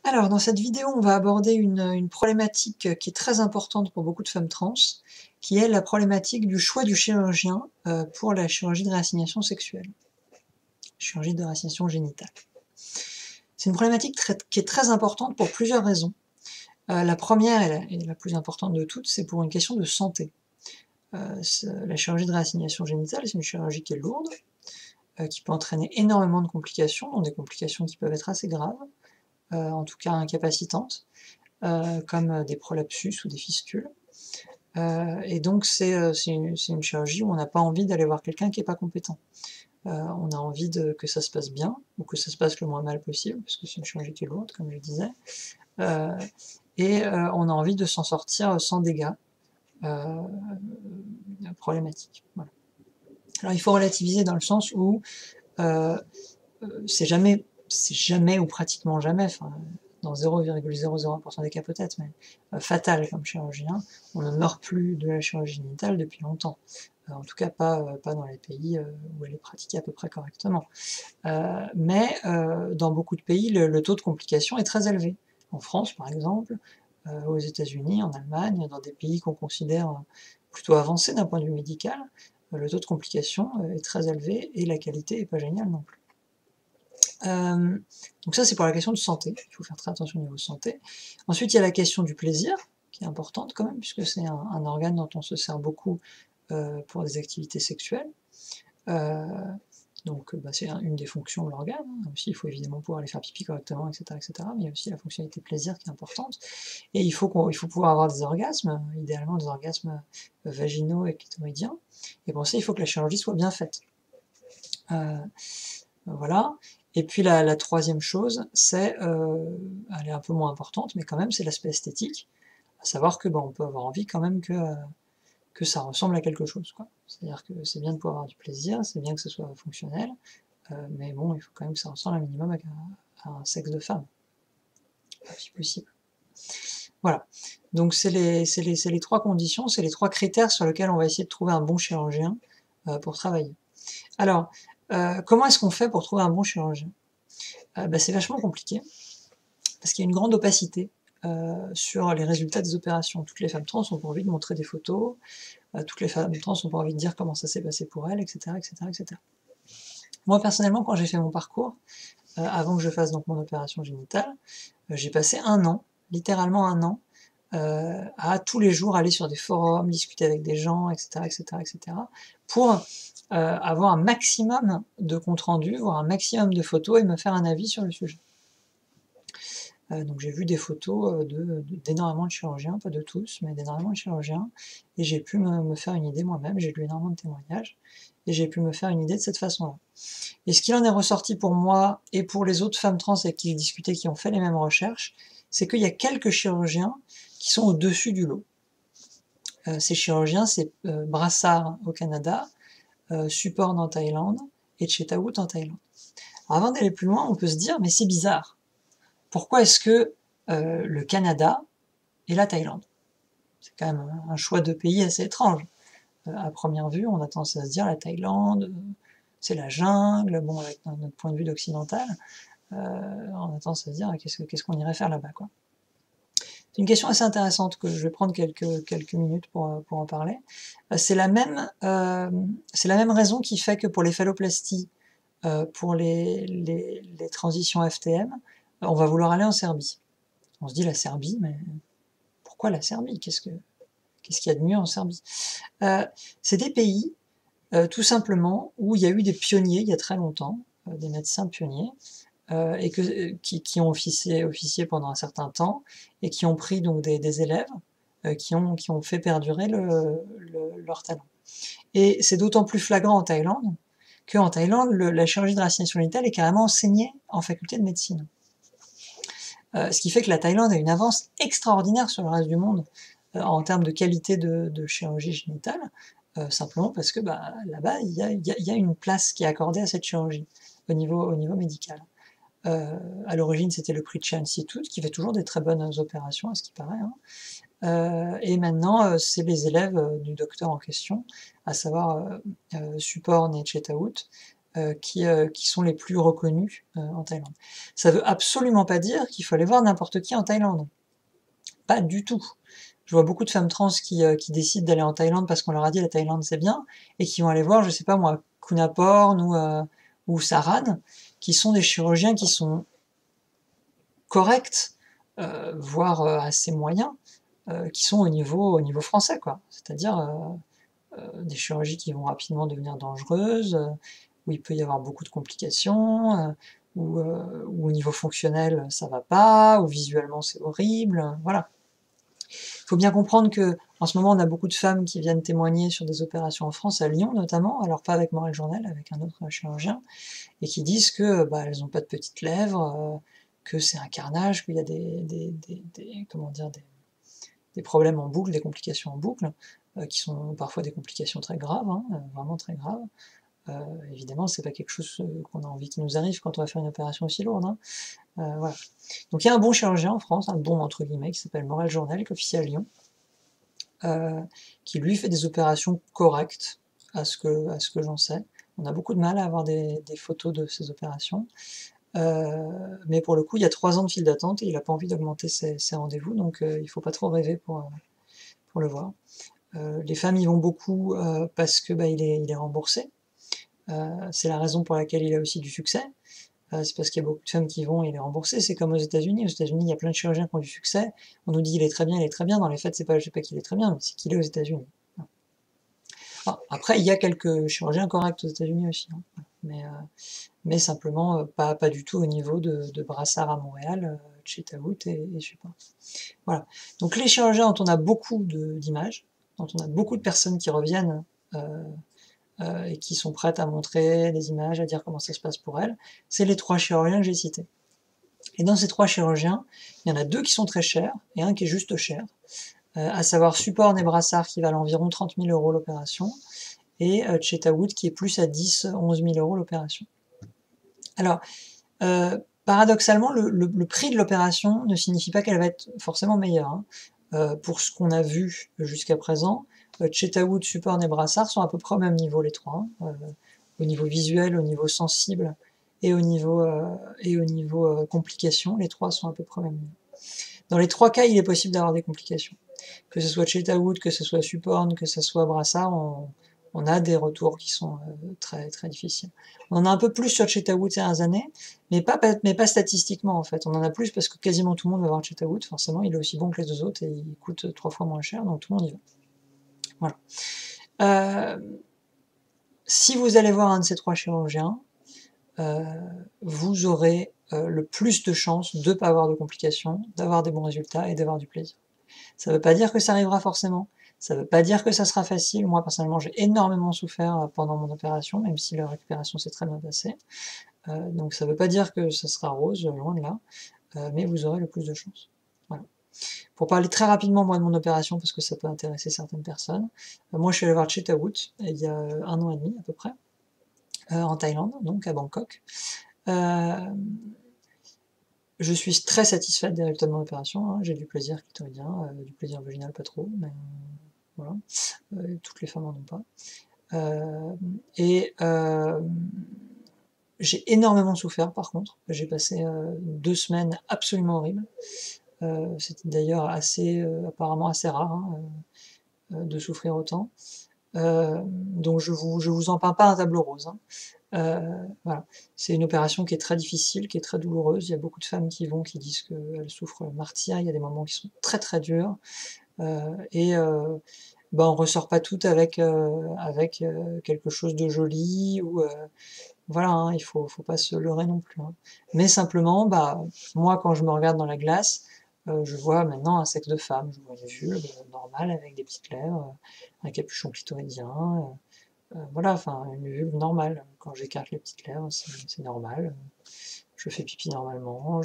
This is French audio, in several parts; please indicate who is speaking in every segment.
Speaker 1: Alors, dans cette vidéo, on va aborder une problématique qui est très importante pour beaucoup de femmes trans, qui est la problématique du choix du chirurgien pour la chirurgie de réassignation sexuelle, chirurgie de réassignation génitale. C'est une problématique qui est très importante pour plusieurs raisons. La première et la plus importante de toutes, c'est pour une question de santé. La chirurgie de réassignation génitale, c'est une chirurgie qui est lourde, qui peut entraîner énormément de complications, dont des complications qui peuvent être assez graves, en tout cas incapacitantes, comme des prolapsus ou des fistules. Et donc c'est une chirurgie où on n'a pas envie d'aller voir quelqu'un qui n'est pas compétent. On a envie que ça se passe bien, ou que ça se passe le moins mal possible, parce que c'est une chirurgie qui est lourde, comme je disais, on a envie de s'en sortir sans dégâts problématiques. Voilà. Alors il faut relativiser dans le sens où c'est jamais ou pratiquement jamais, enfin dans 0,00% des cas peut-être, mais fatal comme chirurgien. On ne meurt plus de la chirurgie génitale depuis longtemps. En tout cas pas dans les pays où elle est pratiquée à peu près correctement. Mais dans beaucoup de pays, le taux de complication est très élevé. En France par exemple, aux États-Unis, en Allemagne, dans des pays qu'on considère plutôt avancés d'un point de vue médical, le taux de complication est très élevé et la qualité n'est pas géniale non plus. Donc ça c'est pour la question de santé, il faut faire très attention au niveau santé. Ensuite il y a la question du plaisir, qui est importante quand même, puisque c'est un organe dont on se sert beaucoup pour des activités sexuelles. Donc c'est une des fonctions de l'organe, hein. Aussi il faut évidemment pouvoir aller faire pipi correctement, etc., etc. Mais il y a aussi la fonctionnalité plaisir qui est importante. Et il faut pouvoir avoir des orgasmes, idéalement des orgasmes vaginaux et clitoridiens. Et pour ça il faut que la chirurgie soit bien faite. Voilà. Et puis la troisième chose, c'est, elle est un peu moins importante, mais quand même, c'est l'aspect esthétique, à savoir que on peut avoir envie quand même que ça ressemble à quelque chose, quoi. C'est-à-dire que c'est bien de pouvoir avoir du plaisir, c'est bien que ce soit fonctionnel, mais bon, il faut quand même que ça ressemble un minimum à un sexe de femme, si possible. Voilà. Donc c'est les trois conditions, c'est les trois critères sur lesquels on va essayer de trouver un bon chirurgien pour travailler. Alors, comment est-ce qu'on fait pour trouver un bon chirurgien ? C'est vachement compliqué, parce qu'il y a une grande opacité sur les résultats des opérations. Toutes les femmes trans ont pas envie de montrer des photos, toutes les femmes trans ont pas envie de dire comment ça s'est passé pour elles, etc., etc., etc. Moi personnellement, quand j'ai fait mon parcours, avant que je fasse donc mon opération génitale, j'ai passé un an, littéralement un an, à tous les jours aller sur des forums, discuter avec des gens, etc., etc., etc., pour avoir un maximum de comptes rendus, voir un maximum de photos et me faire un avis sur le sujet. Donc j'ai vu des photos d'énormément de chirurgiens, pas de tous, mais d'énormément de chirurgiens, et j'ai pu me faire une idée moi-même, j'ai lu énormément de témoignages, et j'ai pu me faire une idée de cette façon-là. Et ce qu'il en est ressorti pour moi, et pour les autres femmes trans avec qui j'ai discuté, qui ont fait les mêmes recherches, c'est qu'il y a quelques chirurgiens qui sont au-dessus du lot. Ces chirurgiens, c'est Brassard au Canada, Supporn en Thaïlande, et Chetaout en Thaïlande. Alors avant d'aller plus loin, on peut se dire, mais c'est bizarre. Pourquoi est-ce que le Canada et la Thaïlande? C'est quand même un choix de pays assez étrange. À première vue, on a tendance à se dire la Thaïlande, c'est la jungle, bon, avec notre point de vue d'occidental, on a tendance à se dire qu'est-ce qu'on irait faire là-bas, quoi. C'est une question assez intéressante que je vais prendre quelques minutes pour en parler. C'est la même raison qui fait que pour les phalloplasties, pour les transitions FTM, on va vouloir aller en Serbie. On se dit la Serbie, mais pourquoi la Serbie? Qu'est-ce qu'il y a de mieux en Serbie? C'est des pays, tout simplement, où il y a eu des pionniers il y a très longtemps, des médecins pionniers, qui ont officié pendant un certain temps, et qui ont pris donc des élèves, qui ont fait perdurer leur talent. Et c'est d'autant plus flagrant en Thaïlande, qu'en Thaïlande, la chirurgie de réassignation génitale est carrément enseignée en faculté de médecine. Ce qui fait que la Thaïlande a une avance extraordinaire sur le reste du monde en termes de qualité de chirurgie génitale, simplement parce que là-bas, il y a une place qui est accordée à cette chirurgie au niveau médical. À l'origine, c'était le Pritchett Institute, qui fait toujours des très bonnes opérations, à ce qui paraît, hein. Et maintenant, c'est les élèves du docteur en question, à savoir Supporn et Chetaout, qui sont les plus reconnus en Thaïlande. Ça veut absolument pas dire qu'il faut aller voir n'importe qui en Thaïlande. Pas du tout. Je vois beaucoup de femmes trans qui décident d'aller en Thaïlande parce qu'on leur a dit la Thaïlande c'est bien, et qui vont aller voir, je sais pas moi, Kunaporn ou Saran, qui sont des chirurgiens qui sont corrects, voire assez moyens, qui sont au niveau français, quoi. C'est-à-dire des chirurgies qui vont rapidement devenir dangereuses, où il peut y avoir beaucoup de complications, où au niveau fonctionnel ça va pas, où visuellement c'est horrible, voilà. Il faut bien comprendre que en ce moment on a beaucoup de femmes qui viennent témoigner sur des opérations en France, à Lyon notamment, alors pas avec Morel Journal, avec un autre chirurgien, et qui disent que elles n'ont pas de petites lèvres, que c'est un carnage, qu'il y a des problèmes en boucle, des complications en boucle, qui sont parfois des complications très graves, hein, vraiment très graves. Évidemment, c'est pas quelque chose qu'on a envie qui nous arrive quand on va faire une opération aussi lourde, hein. Voilà. Donc il y a un bon chirurgien en France, un bon entre guillemets, qui s'appelle Morel Journal, qui est officiel à Lyon, qui lui fait des opérations correctes, à ce que j'en sais. On a beaucoup de mal à avoir des photos de ces opérations. Mais pour le coup, il y a 3 ans de file d'attente et il n'a pas envie d'augmenter ses rendez-vous, donc il faut pas trop rêver pour le voir. Les femmes y vont beaucoup parce que il est remboursé. C'est la raison pour laquelle il a aussi du succès. C'est parce qu'il y a beaucoup de femmes qui vont et il est remboursé. C'est comme aux États-Unis. Aux États-Unis, il y a plein de chirurgiens qui ont du succès. On nous dit il est très bien, il est très bien. Dans les faits, c'est pas qu'il est très bien, mais c'est qu'il est aux États-Unis. Après, il y a quelques chirurgiens corrects aux États-Unis aussi, hein. Mais simplement pas du tout au niveau de Brassard à Montréal, Chetaout et Supin. Voilà. Donc les chirurgiens dont on a beaucoup d'images, dont on a beaucoup de personnes qui reviennent et qui sont prêtes à montrer des images, à dire comment ça se passe pour elles, c'est les 3 chirurgiens que j'ai cités. Et dans ces 3 chirurgiens, il y en a 2 qui sont très chers et un qui est juste cher, à savoir Supporn et Brassard qui valent environ 30 000 € l'opération, et Chetaout qui est plus à 10-11 000 € l'opération. Alors, paradoxalement, le prix de l'opération ne signifie pas qu'elle va être forcément meilleure, hein. Pour ce qu'on a vu jusqu'à présent, Chetaout, Supporn et Brassard sont à peu près au même niveau les 3, hein, au niveau visuel, au niveau sensible et au niveau complications, les 3 sont à peu près au même niveau. Dans les 3 cas, il est possible d'avoir des complications. Que ce soit Chetaout, que ce soit Supporn, que ce soit Brassard, on a des retours qui sont très, très difficiles. On en a un peu plus sur Chetaout ces dernières années, mais pas statistiquement en fait. On en a plus parce que quasiment tout le monde va voir Chetaout, forcément il est aussi bon que les 2 autres et il coûte 3 fois moins cher, donc tout le monde y va. Voilà. Si vous allez voir un de ces 3 chirurgiens, vous aurez le plus de chances de ne pas avoir de complications, d'avoir des bons résultats et d'avoir du plaisir. Ça ne veut pas dire que ça arrivera forcément, ça ne veut pas dire que ça sera facile. Moi personnellement j'ai énormément souffert pendant mon opération, même si la récupération s'est très bien passée. Donc ça ne veut pas dire que ça sera rose, loin de là, mais vous aurez le plus de chance. Voilà. Pour parler très rapidement moi de mon opération, parce que ça peut intéresser certaines personnes, moi je suis allé voir Chetaout il y a 1 an et demi à peu près, en Thaïlande, donc à Bangkok. Je suis très satisfaite des résultats de mon opération, hein. J'ai du plaisir clitoridien, du plaisir vaginal pas trop, mais voilà, toutes les femmes n'en ont pas. J'ai énormément souffert par contre, j'ai passé 2 semaines absolument horribles. C'était d'ailleurs apparemment assez rare, hein, de souffrir autant. Donc je vous en peins pas un tableau rose, hein. Voilà. C'est une opération qui est très difficile, qui est très douloureuse. Il y a beaucoup de femmes qui disent qu'elles souffrent martyr. Il y a des moments qui sont très très durs. On ressort pas toutes avec quelque chose de joli ou voilà, hein, il faut pas se leurrer non plus, hein. Mais simplement, moi quand je me regarde dans la glace, je vois maintenant un sexe de femme, je vois une vulve normale avec des petites lèvres, un capuchon clitoridien. Voilà, enfin une vulve normale. Quand j'écarte les petites lèvres, c'est normal. Je fais pipi normalement.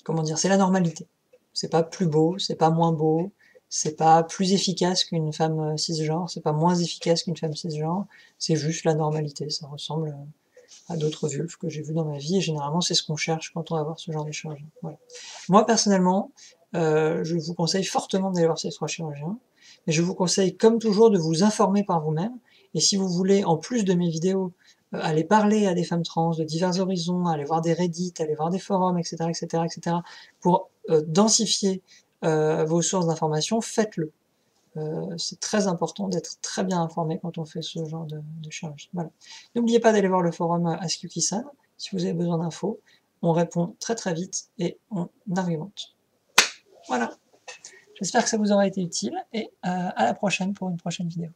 Speaker 1: Comment dire, c'est la normalité. C'est pas plus beau, c'est pas moins beau, c'est pas plus efficace qu'une femme cisgenre, c'est pas moins efficace qu'une femme cisgenre, c'est juste la normalité. Ça ressemble à d'autres vulves que j'ai vues dans ma vie, et généralement c'est ce qu'on cherche quand on va voir ce genre de chirurgien. Voilà. Moi personnellement, je vous conseille fortement d'aller voir ces 3 chirurgiens, mais je vous conseille comme toujours de vous informer par vous-même Et si vous voulez, en plus de mes vidéos, aller parler à des femmes trans de divers horizons, aller voir des Reddit, aller voir des forums, etc., etc., etc., pour densifier vos sources d'information, faites-le. C'est très important d'être très bien informé quand on fait ce genre de chirurgie. Voilà. N'oubliez pas d'aller voir le forum AskYukiSan si vous avez besoin d'infos. On répond très très vite et on argumente. Voilà. J'espère que ça vous aura été utile et à la prochaine pour une prochaine vidéo.